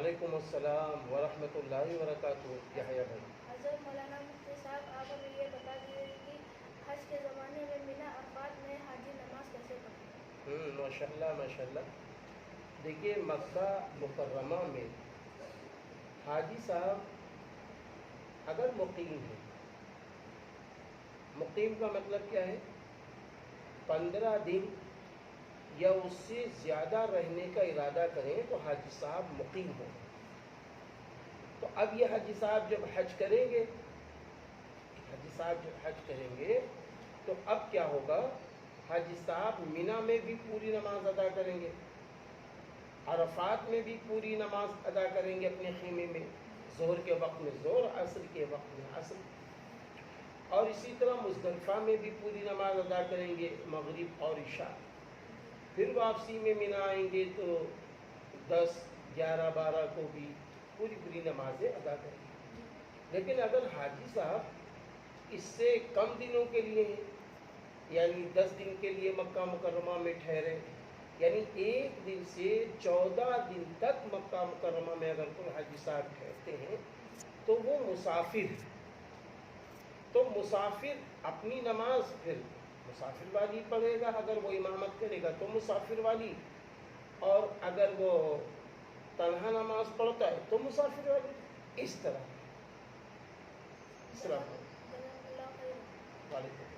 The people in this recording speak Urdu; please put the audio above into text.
وعلیکم السلام ورحمۃ اللہ وبرکاتہ. یحییٰ بھائی. حضرت مولانا مفتی صاحب آپ ہمیں یہ بتا دیجیے کہ حج کے زمانے میں مینا عرفات میں حاجی نماز کیسے پڑھیں؟ ماشاء اللہ ماشاء اللہ. دیکھیے مکہ مکرمہ میں حاجی صاحب اگر مقیم ہے، مقیم کا مطلب کیا ہے؟ 15 دن یا اس سے زیادہ رہنے کا ارادہ کریں تو حاجی صاحب مقیم ہو. تو اب یہ حاجی صاحب جب حج کریں گے، تو اب کیا ہوگا؟ حاجی صاحب مینا میں بھی پوری نماز ادا کریں گے، عرفات میں بھی پوری نماز ادا کریں گے اپنے خیمے میں، ظہر کے وقت میں ظہر، عصر کے وقت میں عصر، اور اسی طرح مزدلفہ میں بھی پوری نماز ادا کریں گے، مغرب اور عشاء. پھر واپسی میں مینا آئیں گے تو 10، 11، 12 کو بھی پوری نمازیں ادا کریں گے. لیکن اگر حاجی صاحب اس سے کم دنوں کے لیے ہیں، یعنی 10 دن کے لیے مکہ مکرمہ میں ٹھہرے، یعنی 1 دن سے 14 دن تک مکہ مکرمہ میں اگر کوئی حاجی صاحب ٹھہرتے ہیں تو وہ مسافر ہے. تو مسافر اپنی نماز پھر مسافر والی پڑھے گا، اگر وہ امامت کرے گا تو مسافر والی، اور اگر وہ تنہا نماز پڑھتا ہے تو مسافر والی. اس طرح. السلام علیکم. جزاک اللہ خیر. وعلیکم.